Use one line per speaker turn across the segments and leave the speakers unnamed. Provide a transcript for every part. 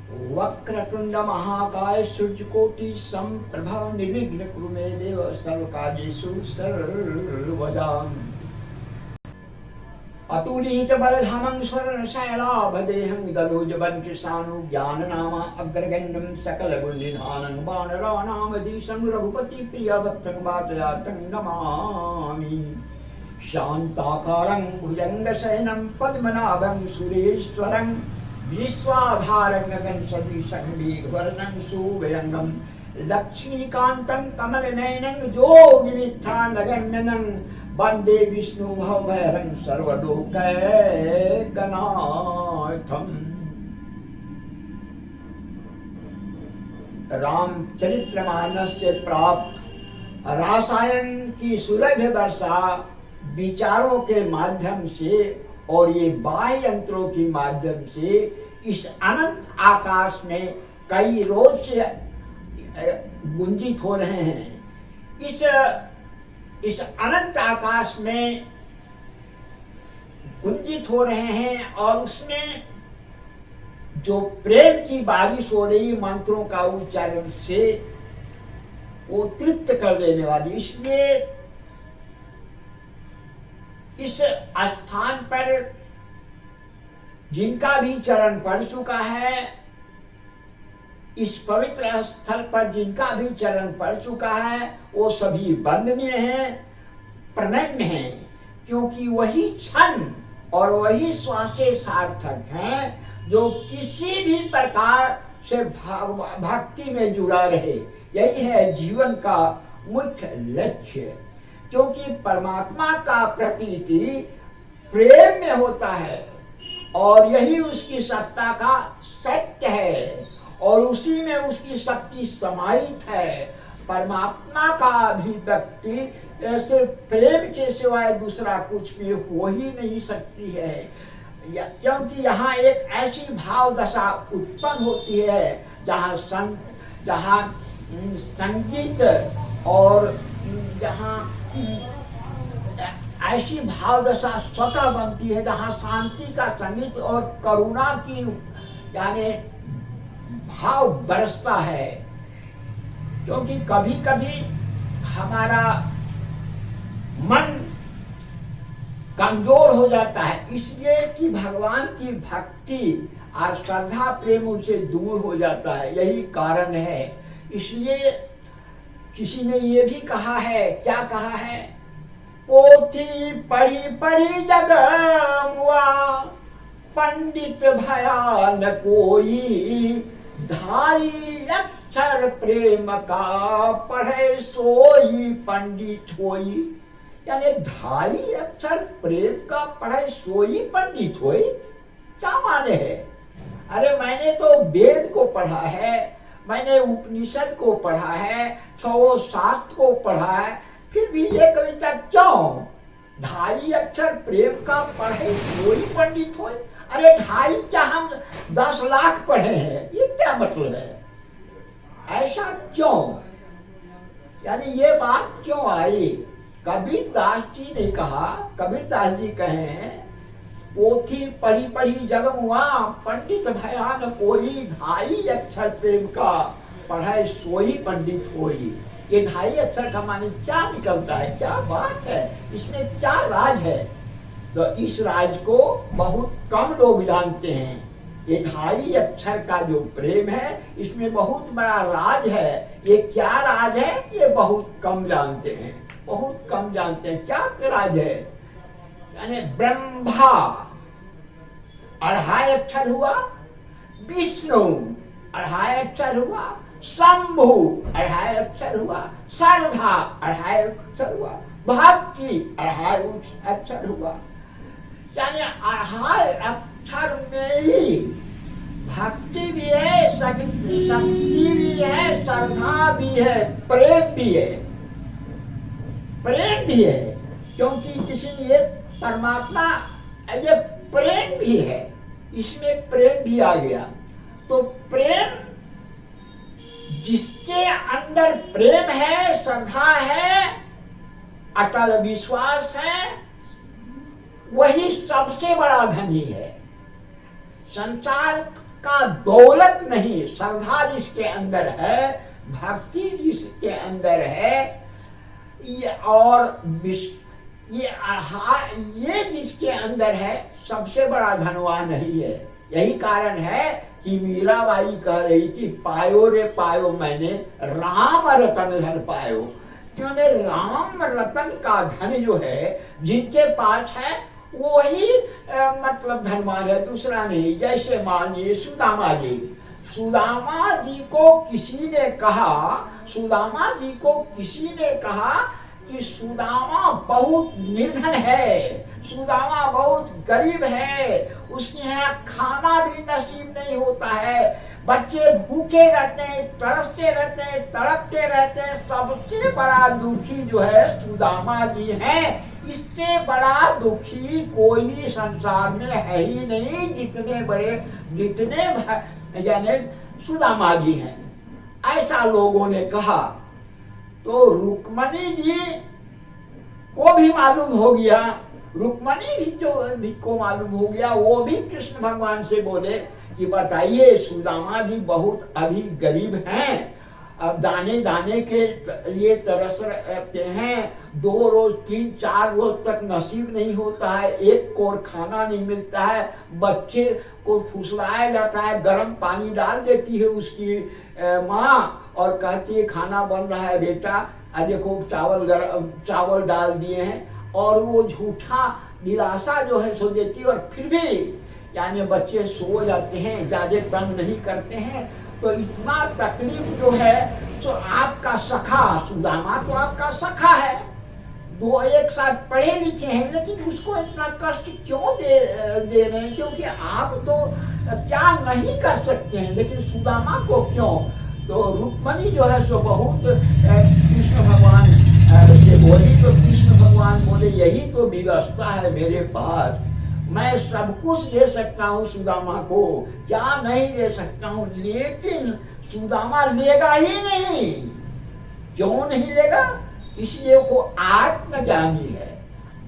वक्रतुंड महाकाय सूर्यकोटि समप्रभा निर्विघ्न कुरु मे देव सर्वकार्येषु सर्वदा। अतुलित बलधामं स्वर्णशैलाभदेहं दलोजबन कृशानु ज्ञाननामा अग्रगण्यं सकलगुणनिधानं वानराणामधीशं रघुपति प्रियभक्तं वातजातं नमामि। शान्ताकारं भुजङ्गशयनं पद्मनाभं सुरेश्वरं विश्वाधारं गगनसदृशं मेघवर्णं शुभयङ्गं लक्ष्मीकान्तं कमलनयनं योगिमित्रानगम्यनं वन्दे विष्णु भवभयहरं सर्वलोकैकनाथम्। रामचरितमानस से प्राप्त रसायन की सुलभ वर्षा विचारों के माध्यम से और ये बाह्य यंत्रों के माध्यम से इस अनंत आकाश में कई रोज से गुंजित हो रहे हैं। इस अनंत आकाश में गुंजित हो रहे हैं और उसमें जो प्रेम की बारिश हो रही मंत्रों का उच्चारण से वो तृप्त कर देने वाली। इसलिए इस स्थान पर जिनका भी चरण पड़ चुका है, इस पवित्र स्थल पर जिनका भी चरण पड़ चुका है, वो सभी वंदनीय हैं, प्रणम्य हैं, क्योंकि वही क्षण और वही श्वासें सार्थक हैं जो किसी भी प्रकार से भक्ति में जुड़ा रहे। यही है जीवन का मुख्य लक्ष्य, क्योंकि परमात्मा का प्रतीति प्रेम में होता है और यही उसकी सत्ता का सत्य है और उसी में उसकी शक्ति समाहित है। परमात्मा का अभिव्यक्ति सिर्फ प्रेम के सिवाय दूसरा कुछ भी हो ही नहीं सकती है, क्योंकि यहाँ एक ऐसी भाव दशा उत्पन्न होती है जहाँ संगीत और जहाँ ऐसी भाव दशा स्वतः बनती है, जहाँ शांति का संगीत और करुणा की यानी भाव बरसता है। क्योंकि कभी कभी हमारा मन कमजोर हो जाता है, इसलिए कि भगवान की भक्ति और श्रद्धा प्रेम उनसे दूर हो जाता है, यही कारण है। इसलिए किसी ने ये भी कहा है, क्या कहा है, पोथी पढ़ी पढ़ी जग मुआ, पंडित भया न कोई, धाई अक्षर प्रेम का, पढ़े सोई पंडित होई। यानी ढाई अक्षर प्रेम का पढ़े सोई पंडित होई, क्या माने है? अरे मैंने तो वेद को पढ़ा है, मैंने उपनिषद को पढ़ा है, 6 शास्त्र को पढ़ा है, फिर भी ये कविता क्यों? ढाई अक्षर प्रेम का पढ़े कोई पंडित हो? अरे ढाई क्या हम 10 लाख पढ़े हैं, ये क्या मतलब है? ऐसा क्यों? यानी ये बात क्यों आई? कबीर दास जी ने कहा, कबीर दास जी कहे हैं, पोथी पढ़ी पढ़ी जग मुआ, पंडित भया न कोई, ढाई अक्षर प्रेम का पढ़े सोई पंडित होई। ये ढाई अक्षर का माने क्या निकलता है, क्या बात है, इसमें क्या राज है? तो इस राज को बहुत कम लोग जानते हैं। ये ढाई अक्षर का जो प्रेम है, इसमें बहुत बड़ा राज है। ये क्या राज है, ये बहुत कम जानते हैं, बहुत कम जानते हैं। क्या राज है? यानी ब्रह्मा 2.5 अक्षर हुआ, विष्णु 2.5 अक्षर हुआ, शंभु 2.5 अक्षर हुआ, श्रद्धा 2.5 अक्षर हुआ, भक्ति 2.5 अक्षर हुआ। यानी 2.5 अक्षर में ही भक्ति भी है, शक्ति भी है, श्रद्धा भी है, प्रेम भी है। प्रेम भी है क्योंकि किसी ने परमात्मा, ये प्रेम भी है, इसमें प्रेम भी आ गया। तो प्रेम, जिसके अंदर प्रेम है, श्रद्धा है, अटल विश्वास है, वही सबसे बड़ा धनी है। संसार का दौलत नहीं, श्रद्धा जिसके अंदर है, भक्ति जिसके अंदर है, ये जिसके अंदर है सबसे बड़ा धनवान नहीं है। यही कारण है कि मीराबाई कह रही थी, पायो रे पायो मैंने राम रतन धन पायो। क्योंकि राम रतन का धन जो है जिनके पास है वही मतलब धनवान है, दूसरा नहीं। जैसे मानिए सुदामा जी, सुदामा जी को किसी ने कहा कि सुदामा बहुत निर्धन है, सुदामा बहुत गरीब है, उसके यहाँ खाना भी नसीब नहीं होता है, बच्चे भूखे रहते हैं, तरसते रहते हैं, तड़पते रहते हैं, सबसे बड़ा दुखी जो है सुदामा जी हैं। इससे बड़ा दुखी कोई संसार में है ही नहीं, जितने यानी सुदामा जी हैं। ऐसा लोगों ने कहा तो रुक्मणी जी को भी मालूम हो गया, रुक्मणी भी को मालूम हो गया। वो भी कृष्ण भगवान से बोले कि बताइए सुदामा जी बहुत अधिक गरीब हैं, अब दाने दाने के लिए तरस रहते हैं, 2 रोज 3-4 रोज तक नसीब नहीं होता है, एक कोर खाना नहीं मिलता है, बच्चे को फुसलाया जाता है, गर्म पानी डाल देती है उसकी माँ और कहती है खाना बन रहा है बेटा, देखो चावल डाल दिए हैं, और वो झूठा निराशा जो है सो देती है। और फिर भी यानी बच्चे सो जाते हैं, ज्यादा तंग नहीं करते हैं। तो इतना तकलीफ जो है सो आपका सखा सुदामा तो आपका सखा है, 2 एक साथ पढ़े लिखे हैं, लेकिन उसको इतना कष्ट क्यों दे रहे हैं? क्योंकि आप तो क्या नहीं कर सकते हैं, लेकिन सुदामा को क्यों? तो रुक्मणी जो है सो बहुत कृष्ण भगवान से बोली, तो कृष्ण भगवान बोले यही तो व्यवस्था है मेरे पास, मैं सब कुछ दे सकता हूँ सुदामा को, क्या नहीं दे सकता हूँ, लेकिन सुदामा लेगा ही नहीं। क्यों नहीं लेगा? इसलिए वो आत्मज्ञानी है,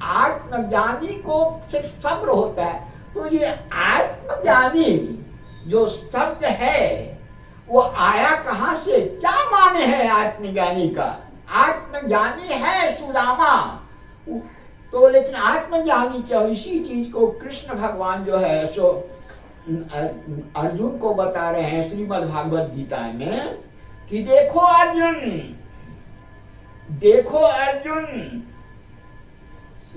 आत्मज्ञानी को सिर्फ सब्र होता है। तो ये आत्मज्ञानी जो शब्द है वो आया कहां से? क्या माने है आत्मज्ञानी का? आत्मज्ञानी है सुदामा, तो लेकिन आत्मज्ञानी क्या? इसी चीज को कृष्ण भगवान जो है सो अर्जुन को बता रहे हैं श्रीमद् भागवत गीता में कि देखो अर्जुन,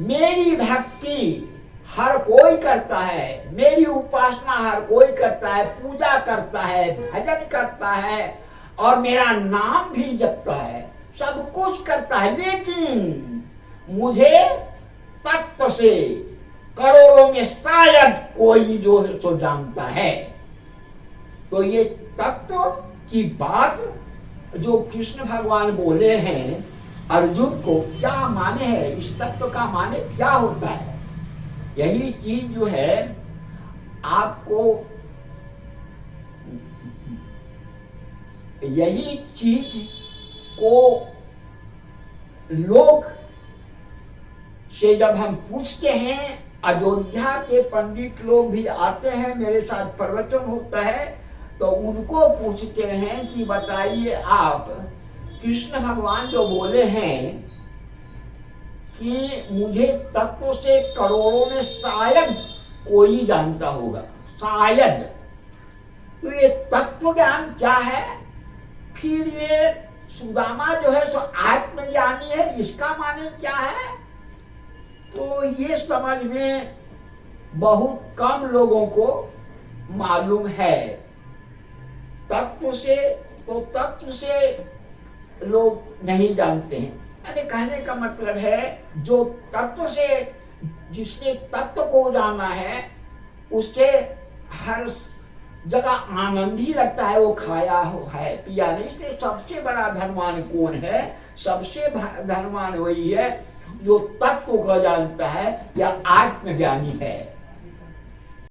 मेरी भक्ति हर कोई करता है, मेरी उपासना हर कोई करता है, पूजा करता है, भजन करता है और मेरा नाम भी जपता है, सब कुछ करता है, लेकिन मुझे तत्व से करोड़ों में शायद कोई जो है सो जानता है। तो ये तत्व की बात जो कृष्ण भगवान बोले हैं अर्जुन को, क्या माने है? इस तत्व का माने क्या होता है? यही चीज जो है आपको, यही चीज को लोग से जब हम पूछते हैं, अयोध्या के पंडित लोग भी आते हैं, मेरे साथ प्रवचन होता है, तो उनको पूछते हैं कि बताइए आप, कृष्ण भगवान जो बोले हैं कि मुझे तत्व से करोड़ों में शायद कोई जानता होगा, शायद, तो ये तत्व ज्ञान क्या है? फिर ये सुदामा जो है सो आत्मज्ञानी है, इसका माने क्या है? तो ये समझ में बहुत कम लोगों को मालूम है। तत्व से, तो तत्व से लोग नहीं जानते हैं। यानी कहने का मतलब है जो तत्व से, जिसने तत्व को जाना है उससे हर जगह आनंद ही लगता है, वो खाया हो है पिया नहीं। इसलिए सबसे बड़ा धनवान कौन है? सबसे धनवान वही है जो तत्व को जानता है या आत्मज्ञानी है।